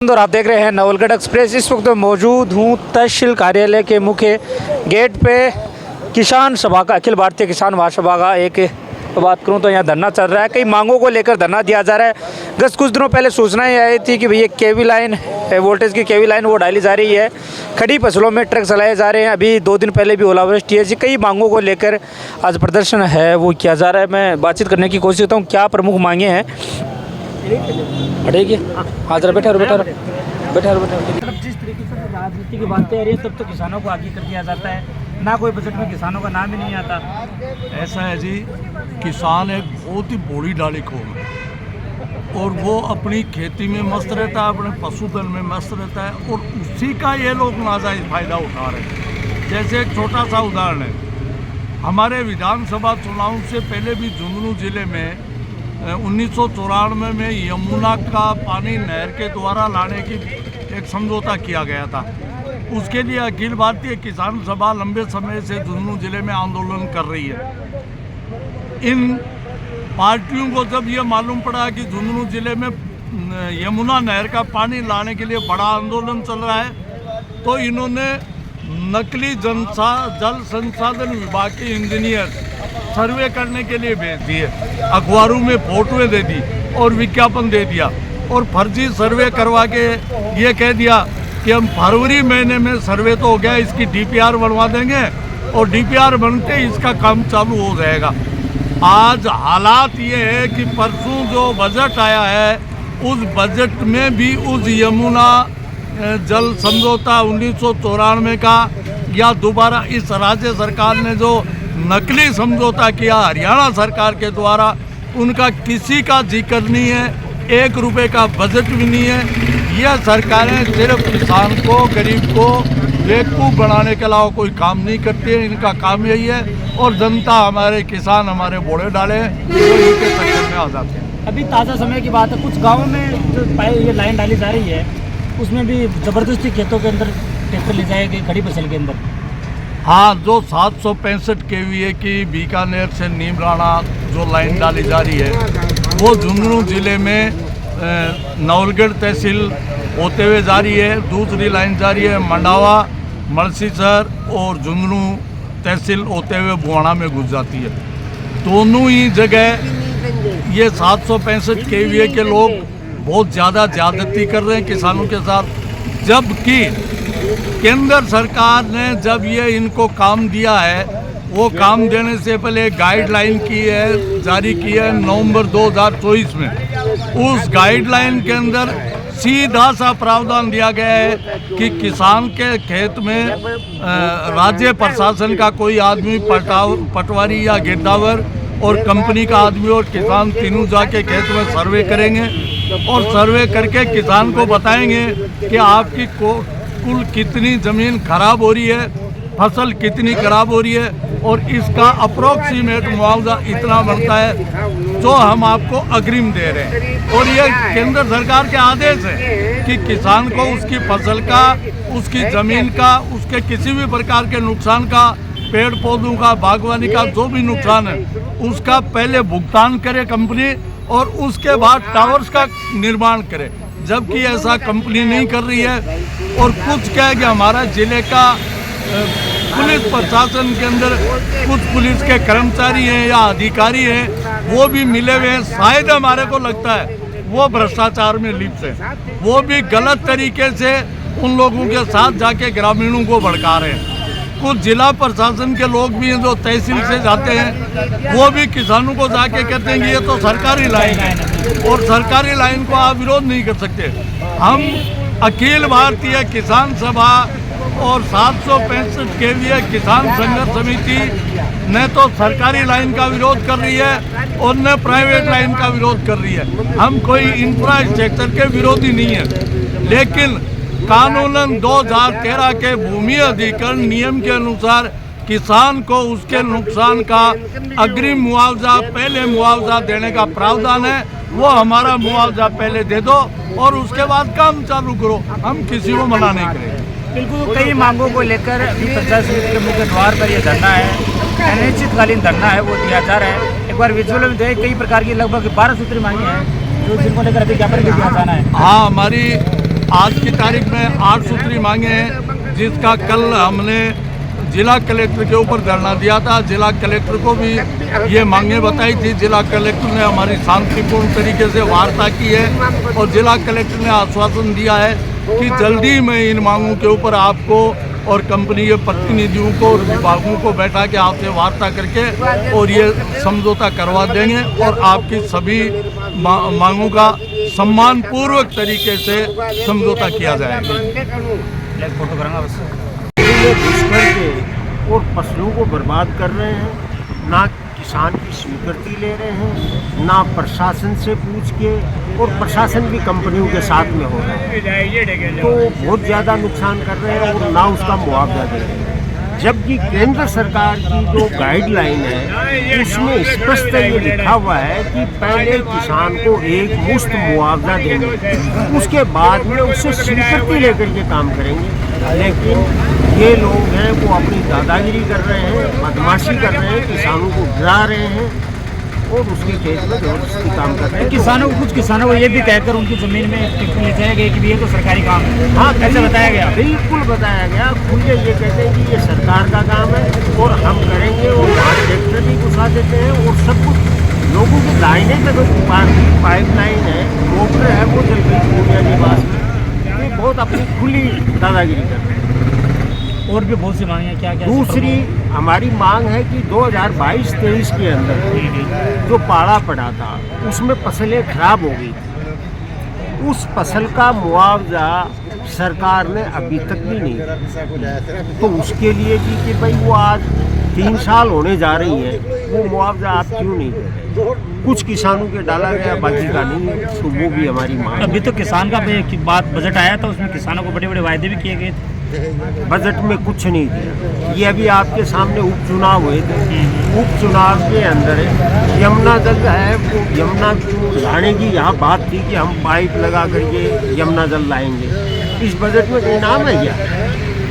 और आप देख रहे हैं नवलगढ़ एक्सप्रेस। इस वक्त मौजूद हूँ तहसील कार्यालय के मुख्य गेट पे। किसान सभा का, अखिल भारतीय किसान महासभा का एक बात करूँ तो यहाँ धरना चल रहा है। कई मांगों को लेकर धरना दिया जा रहा है। कुछ दिनों पहले सूचनाएं आई थी कि भैया केवी लाइन, वोल्टेज की केवी लाइन वो डाली जा रही है। खड़ी फसलों में ट्रक चलाए जा रहे हैं। अभी 2 दिन पहले भी ओलावृष्टि है। ऐसी कई मांगों को लेकर आज प्रदर्शन है वो किया जा रहा है। मैं बातचीत करने की कोशिश करता हूँ क्या प्रमुख मांगे हैं। हटेगी हाँ जरा बैठा बैठा जिस तरीके से राजनीति की बातें आ रही है तब तो किसानों को आगे कर दिया जाता है, ना कोई बजट में किसानों का नाम ही नहीं आता। ऐसा है जी, किसान एक बहुत ही बड़ी डाली खोल है और वो अपनी खेती में मस्त रहता है, अपने पशुधन में मस्त रहता है और उसी का ये लोग नाजायज फायदा उठा रहे हैं। जैसे एक छोटा सा उदाहरण है, हमारे विधानसभा चुनाव से पहले भी झुंझुनू जिले में 1994 में यमुना का पानी नहर के द्वारा लाने की एक समझौता किया गया था। उसके लिए अखिल भारतीय किसान सभा लंबे समय से झुंझुनू जिले में आंदोलन कर रही है। इन पार्टियों को जब ये मालूम पड़ा कि झुंझुनू जिले में यमुना नहर का पानी लाने के लिए बड़ा आंदोलन चल रहा है, तो इन्होंने नकली जल संसाधन विभाग के इंजीनियर सर्वे करने के लिए भेज दिए। अखबारों में फोटोएं दे दी और विज्ञापन दे दिया और फर्जी सर्वे करवा के ये कह दिया कि हम फरवरी महीने में सर्वे तो हो गया, इसकी डीपीआर बनवा देंगे और डीपीआर बनते ही इसका काम चालू हो जाएगा। आज हालात ये है कि परसों जो बजट आया है उस बजट में भी उस यमुना जल समझौता 1994 का या दोबारा इस राज्य सरकार ने जो नकली समझौता किया हरियाणा सरकार के द्वारा, उनका किसी का जिक्र नहीं है। 1 रुपए का बजट भी नहीं है। यह सरकारें सिर्फ किसान को, गरीब को बेवकूफ़ बनाने के अलावा कोई काम नहीं करती है। इनका काम यही है और जनता, हमारे किसान हमारे बोले डाले तो इनके चक्कर में आ जाते हैं। अभी ताज़ा समय की बात है, कुछ गाँवों में जो ये लाइन डाली जा रही है उसमें भी ज़बरदस्ती खेतों के अंदर ट्रैक्टर ले जाएगी खड़ी फसल के अंदर। हाँ, जो 765 केवीए की बीकानेर से नीमराणा जो लाइन डाली जा रही है वो झुंझुनू जिले में नवलगढ़ तहसील होते हुए जा रही है। दूसरी लाइन जा रही है मंडावा, मलसीसर और झुंझुनू तहसील होते हुए बुआना में घुस जाती है। दोनों ही जगह ये 765 केवीए के लोग बहुत ज़्यादा ज्यादती कर रहे हैं किसानों के साथ, जबकि केंद्र सरकार ने जब ये इनको काम दिया है वो काम देने से पहले गाइडलाइन की है, जारी की है नवंबर 2024 में। उस गाइडलाइन के अंदर सीधा सा प्रावधान दिया गया है कि किसान के खेत में राज्य प्रशासन का कोई आदमी, पटवारी या गिरदावर और कंपनी का आदमी और किसान तीनों जाके खेत में सर्वे करेंगे और सर्वे करके किसान को बताएंगे कि आपकी कुल कितनी ज़मीन खराब हो रही है, फसल कितनी खराब हो रही है और इसका अप्रोक्सीमेट मुआवजा इतना बनता है जो हम आपको अग्रिम दे रहे हैं। और ये केंद्र सरकार के आदेश है कि किसान को उसकी फसल का, उसकी ज़मीन का, उसके किसी भी प्रकार के नुकसान का, पेड़ पौधों का, बागवानी का जो भी नुकसान है उसका पहले भुगतान करे कंपनी और उसके बाद टावर्स का निर्माण करे। जबकि ऐसा कंपनी नहीं कर रही है और कुछ क्या है कि हमारा जिले का पुलिस प्रशासन के अंदर कुछ पुलिस के कर्मचारी हैं या अधिकारी हैं वो भी मिले हुए हैं। शायद हमारे को लगता है वो भ्रष्टाचार में लिप्त है। वो भी गलत तरीके से उन लोगों के साथ जाके ग्रामीणों को भड़का रहे हैं। कुछ जिला प्रशासन के लोग भी हैं जो तहसील से जाते हैं, वो भी किसानों को जाके कहते हैं कि ये तो सरकारी लाइन है और सरकारी लाइन को आप विरोध नहीं कर सकते। हम अखिल भारतीय किसान सभा और 765 केवीए किसान संघर्ष समिति न तो सरकारी लाइन का विरोध कर रही है और न प्राइवेट लाइन का विरोध कर रही है। हम कोई इंफ्रास्ट्रक्चर के विरोधी नहीं है, लेकिन कानूनन 2013 के भूमि अधिग्रहण नियम के अनुसार किसान को उसके नुकसान का अग्रिम मुआवजा, पहले मुआवजा देने का प्रावधान है। वो हमारा मुआवजा पहले दे दो और उसके बाद काम चालू करो। हम किसी को मना नहीं करेंगे। बिल्कुल, कई मांगों को लेकर अभी पंचायत समिति के मुख्य द्वार पर यह धरना है, अनिश्चितकालीन धरना है वो दिया जा रहा है। एक बार विजुअल में देखें, कई प्रकार की लगभग 12 सूत्री मांगे हैं जो जिनको लेकर अभी ज्ञापन भी दिया जाना है। हाँ, हमारी आज की तारीख में 8 सूत्री मांगे हैं, जिसका कल हमने जिला कलेक्टर के ऊपर धरना दिया था। जिला कलेक्टर को भी ये मांगे बताई थी। जिला कलेक्टर ने हमारी शांतिपूर्ण तरीके से वार्ता की है और जिला कलेक्टर ने आश्वासन दिया है कि जल्दी में इन मांगों के ऊपर आपको और कंपनी के प्रतिनिधियों को और विभागों को बैठा के आपसे वार्ता करके और ये समझौता करवा देंगे और आपकी सभी मांगों का सम्मानपूर्वक तरीके से समझौता किया जाएगा। घुस करके और फसलों को बर्बाद कर रहे हैं, ना किसान की स्वीकृति ले रहे हैं, ना प्रशासन से पूछ के, और प्रशासन भी कंपनियों के साथ में हो रहा है, तो बहुत ज़्यादा नुकसान कर रहे हैं और ना उसका मुआवजा दे रहे हैं। जबकि केंद्र सरकार की जो गाइडलाइन है उसमें स्पष्ट ये लिखा हुआ है कि पहले किसान को एक मुश्त मुआवजा देंगे, उसके बाद में उससे स्वीकृति लेकर के काम करेंगे। लेकिन ये लोग हैं वो अपनी दादागिरी कर रहे हैं, बदमाशी कर रहे हैं, किसानों को डरा रहे हैं और उसके खेत में जबरदस्ती काम कर रहे हैं। किसानों को, कुछ किसानों को ये भी कहकर उनकी ज़मीन में ले जाया गया कि ये तो सरकारी काम है। हाँ, कैसे बताया गया? बिल्कुल बताया गया। खुले ये कहते हैं कि ये सरकार का काम है और हम करेंगे, और वहाँ ट्रैक्टर भी घुसा देते हैं और सब कुछ लोगों की लाइनें तक पाइप लाइन है, मोटर है, वो जल गई पूर्णिया निवास में। ये बहुत अपनी खुली दादागिरी कर रहे हैं। और भी बहुत सी मांगे हैं, क्या क्या? दूसरी हमारी मांग है कि 2022-23 के अंदर जो पाड़ा पड़ा था उसमें फसलें खराब हो गई थी, उस फसल का मुआवजा सरकार ने अभी तक भी नहीं दिया। तो उसके लिए भी कि भाई वो आज 3 साल होने जा रही है, वो मुआवजा आप क्यों नहीं दे रहे? कुछ किसानों के डाला गया, बाकी का नहीं है, तो वो भी हमारी मांग है। अभी तो किसान का बात बजट आया था, उसमें किसानों को बड़े बड़े वायदे भी किए गए थे। बजट में कुछ नहीं दिया। ये अभी आपके सामने उपचुनाव हुए थे, उपचुनाव के अंदर यमुना जल है, वो यमुना लाने की यहाँ बात थी कि हम पाइप लगा करके यमुना जल लाएंगे। इस बजट में कोई नाम है क्या?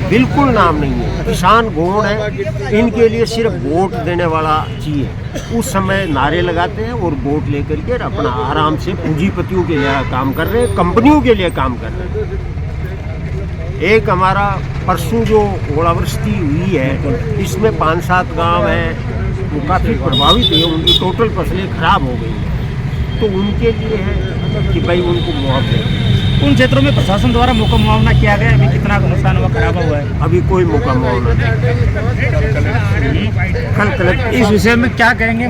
बिल्कुल नाम नहीं है। किसान गौण है, इनके लिए सिर्फ वोट देने वाला चाहिए। उस समय नारे लगाते हैं और वोट लेकर के अपना आराम से पूंजीपतियों के लिए काम कर रहे हैं, कंपनियों के लिए काम कर रहे हैं। एक हमारा परसों जो ओलावृष्टि हुई है, इसमें 5-7 गांव हैं वो काफ़ी प्रभावित है, उनकी टोटल फसलें खराब हो गई हैं। तो उनके लिए है कि भाई उनको मुआवजा। उन क्षेत्रों में प्रशासन द्वारा मौका मुआवजा किया गया, अभी कितना नुकसान हुआ, खराब हुआ है? अभी कोई मौका मुआवजा नहीं। कल कलेक्टर इस विषय में क्या कहेंगे?